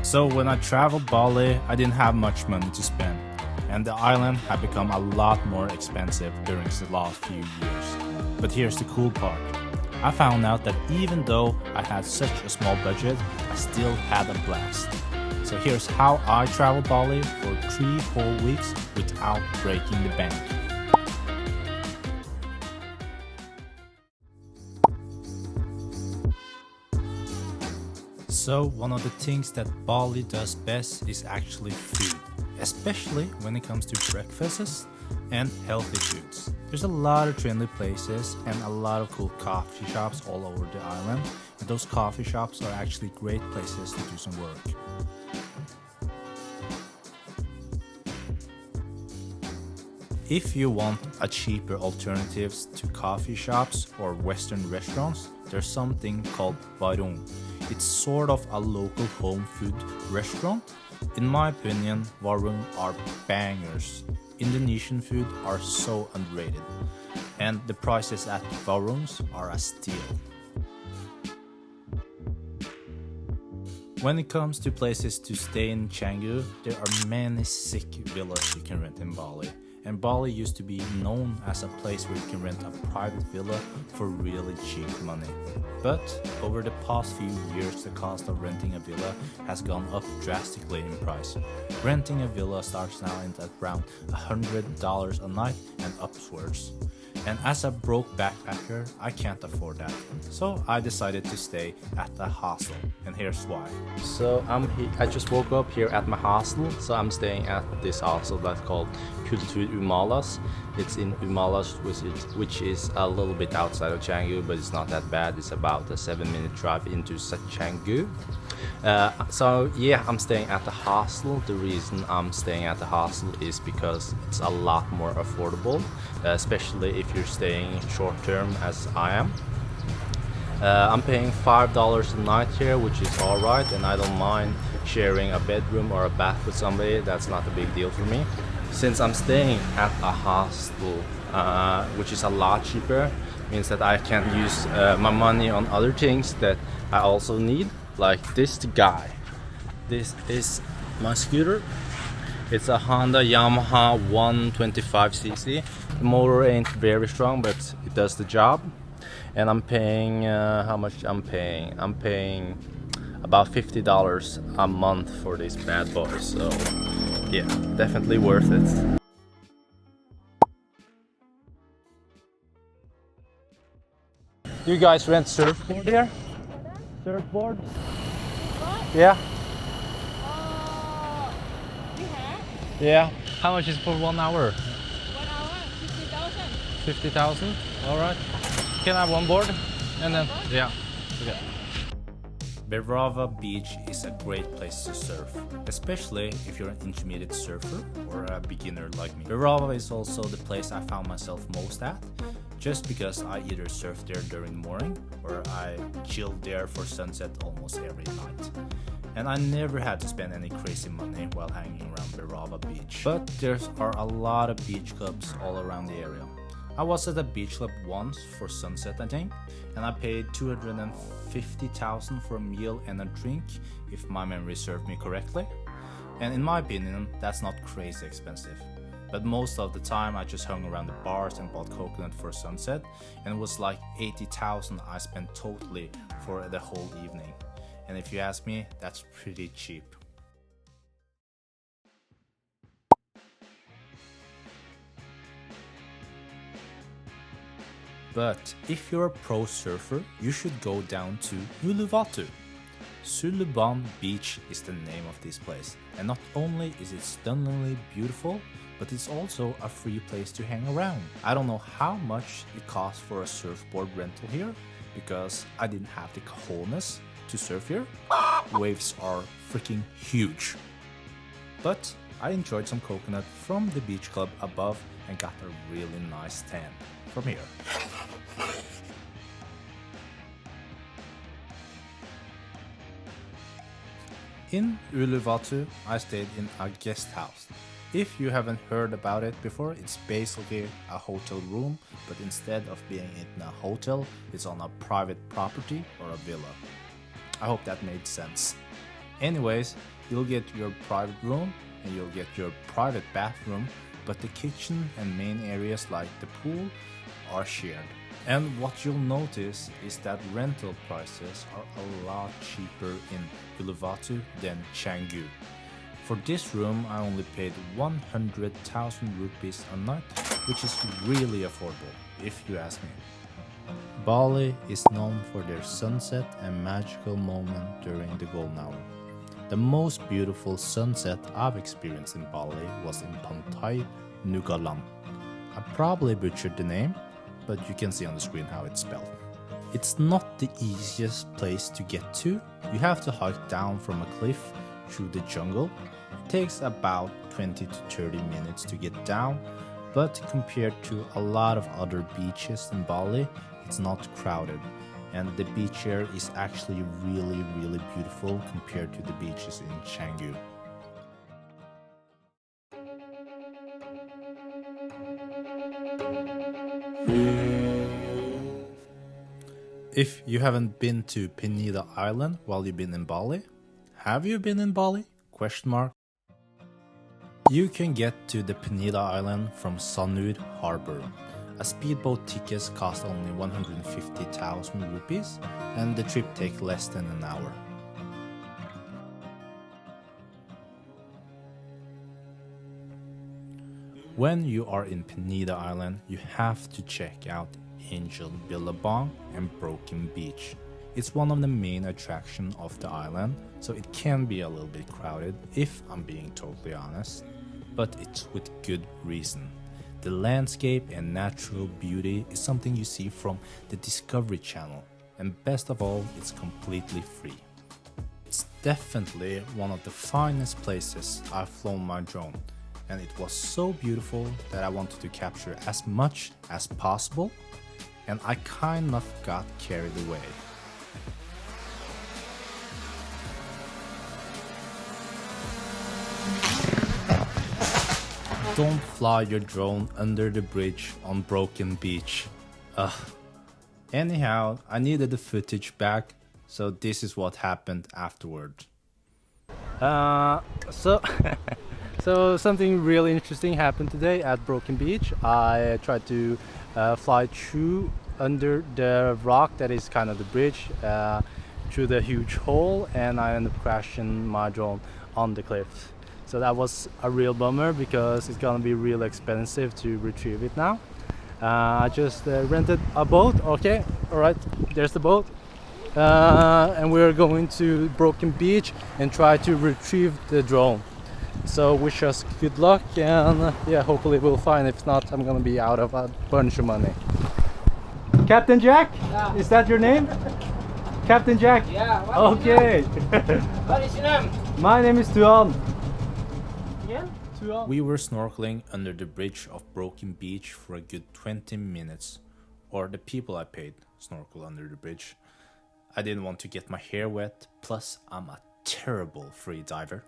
So when I traveled Bali, I didn't have much money to spend, and the island had become a lot more expensive during the last few years. But here's the cool part. I found out that even though I had such a small budget, I still had a blast. So here's how I traveled Bali for 3 whole weeks without breaking the bank. So one of the things that Bali does best is actually food, especially when it comes to breakfasts and healthy foods. There's a lot of trendy places and a lot of cool coffee shops all over the island, and those coffee shops are actually great places to do some work. If you want a cheaper alternatives to coffee shops or Western restaurants, there's something called warung. It's sort of a local home food restaurant. In my opinion, warung are bangers. Indonesian food are so underrated, and the prices at warungs are a steal. When it comes to places to stay in Canggu, there are many sick villas you can rent in Bali. And Bali used to be known as a place where you can rent a private villa for really cheap money. But over the past few years, the cost of renting a villa has gone up drastically in price. Renting a villa starts now at around $100 a night and upwards. And as a broke backpacker, I can't afford that. So I decided to stay at a hostel, and here's why. So I just woke up here at my hostel, so I'm staying at this hostel that's called Kultur Umalas. It's in Umalas, which is a little bit outside of Canggu, but it's not that bad. It's about a 7-minute drive into Canggu. So yeah, I'm staying at the hostel. The reason I'm staying at the hostel is because it's a lot more affordable, especially if you're staying short term as I am. I'm paying $5 a night here, which is alright, and I don't mind sharing a bedroom or a bath with somebody. That's not a big deal for me. Since I'm staying at a hostel, which is a lot cheaper, means that I can use my money on other things that I also need, like this guy. This is my scooter. It's a Honda Yamaha 125cc. The motor ain't very strong, but it does the job. And I'm paying, how much I'm paying? I'm paying about $50 a month for this bad boy. So yeah, definitely worth it. You guys rent surfboard here? Surfboard? What? Yeah. We have Yeah. How much is for 1 hour? 1 hour, 50,000. 50,000? Alright. Can I have one board? And then, yeah. Okay. Berava Beach is a great place to surf, especially if you're an intermediate surfer or a beginner like me. Berava is also the place I found myself most at, just because I either surf there during the morning or I chilled there for sunset almost every night. And I never had to spend any crazy money while hanging around Berava Beach. But there are a lot of beach clubs all around the area. I was at a beach club once for sunset, I think, and I paid 250,000 for a meal and a drink, if my memory served me correctly. And in my opinion, that's not crazy expensive. But most of the time I just hung around the bars and bought coconut for sunset, and it was like 80,000 I spent totally for the whole evening. And if you ask me, that's pretty cheap. But if you're a pro surfer, you should go down to Uluwatu. Sulubon Beach is the name of this place, and not only is it stunningly beautiful, but it's also a free place to hang around. I don't know how much it costs for a surfboard rental here, because I didn't have the cojones to surf here. Waves are freaking huge. But I enjoyed some coconut from the beach club above and got a really nice tan from here. In Uluwatu, I stayed in a guest house. If you haven't heard about it before, it's basically a hotel room, but instead of being in a hotel, it's on a private property or a villa. I hope that made sense. Anyways, you'll get your private room and you'll get your private bathroom, but the kitchen and main areas like the pool are shared. And what you'll notice is that rental prices are a lot cheaper in Uluwatu than Canggu. For this room, I only paid 100,000 rupees a night, which is really affordable, if you ask me. Bali is known for their sunset and magical moment during the golden hour. The most beautiful sunset I've experienced in Bali was in Pantai Nugalam. I probably butchered the name, but you can see on the screen how it's spelled. It's not the easiest place to get to. You have to hike down from a cliff through the jungle. It takes about 20 to 30 minutes to get down, but compared to a lot of other beaches in Bali, it's not crowded. And the beach here is actually really beautiful compared to the beaches in Canggu. If you haven't been to Penida Island while you've been in Bali, have you been in Bali? Question mark. You can get to the Penida Island from Sanur Harbor. A speedboat ticket costs only 150,000 rupees and the trip takes less than an hour. When you are in Penida Island, you have to check out Angel Billabong and Broken Beach. It's one of the main attractions of the island, so it can be a little bit crowded if I'm being totally honest, but it's with good reason. The landscape and natural beauty is something you see from the Discovery Channel, and best of all, it's completely free. It's definitely one of the finest places I've flown my drone, and it was so beautiful that I wanted to capture as much as possible, and I kind of got carried away. Don't fly your drone under the bridge on Broken Beach. Anyhow, I needed the footage back, so this is what happened afterward. So something really interesting happened today at Broken Beach. I tried to fly through under the rock that is kind of the bridge through the huge hole, and I ended up crashing my drone on the cliff. So that was a real bummer because it's gonna be real expensive to retrieve it now. I just rented a boat. Okay, all right, there's the boat. And we're going to Broken Beach and try to retrieve the drone. So wish us good luck, and yeah, hopefully we'll find. If not, I'm gonna be out of a bunch of money. Captain Jack? Yeah. Is that your name? Captain Jack? Yeah. Okay. What is your name? My name is Tuan. Yeah. Tuan. We were snorkeling under the bridge of Broken Beach for a good 20 minutes, or the people I paid snorkel under the bridge. I didn't want to get my hair wet, plus I'm a terrible free diver.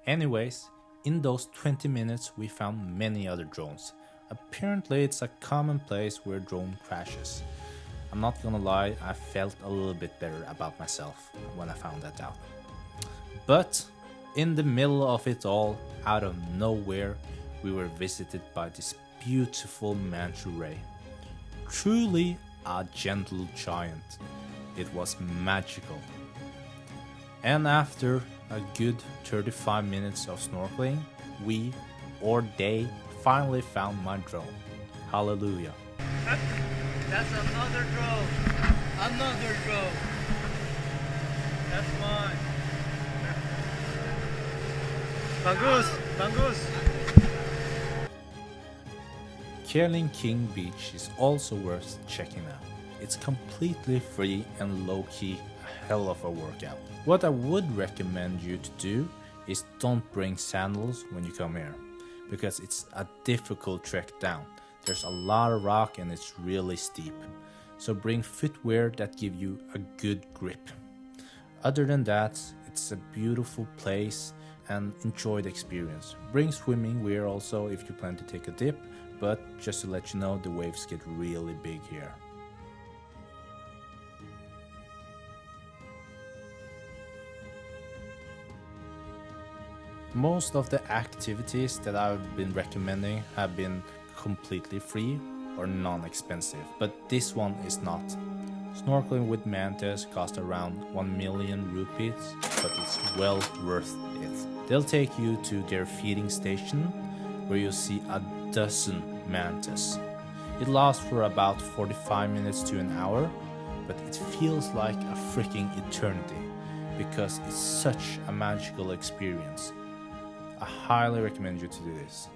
Anyways, in those 20 minutes we found many other drones. Apparently it's a common place where drone crashes. I'm not gonna lie, I felt a little bit better about myself when I found that out. But in the middle of it all, out of nowhere, we were visited by this beautiful manta ray. Truly a gentle giant. It was magical. And after a good 35 minutes of snorkeling, we, or they, finally found my drone. Hallelujah. That's another drone. Another drone. That's mine. Bangus. Kerling King Beach is also worth checking out. It's completely free and low-key, a hell of a workout. What I would recommend you to do is don't bring sandals when you come here, because it's a difficult trek down. There's a lot of rock and it's really steep. So bring footwear that give you a good grip. Other than that, it's a beautiful place and enjoy the experience. Bring swimming wear also if you plan to take a dip, but just to let you know, the waves get really big here. Most of the activities that I've been recommending have been completely free or non-expensive, but this one is not. Snorkeling with mantas costs around 1 million rupees, but it's well worth it. They'll take you to their feeding station where you'll see a dozen mantas. It lasts for about 45 minutes to an hour, but it feels like a freaking eternity because it's such a magical experience. I highly recommend you to do this.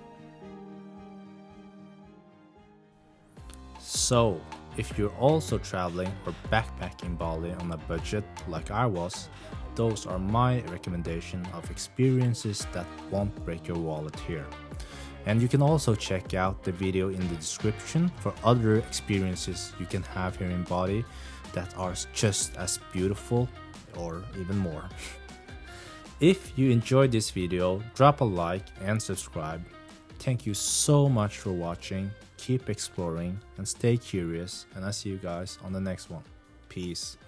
So, if you're also traveling or backpacking Bali on a budget like I was, those are my recommendation of experiences that won't break your wallet here. And you can also check out the video in the description for other experiences you can have here in Bali that are just as beautiful or even more. If you enjoyed this video, drop a like and subscribe. Thank you so much for watching. Keep exploring and stay curious, and I'll see you guys on the next one. Peace.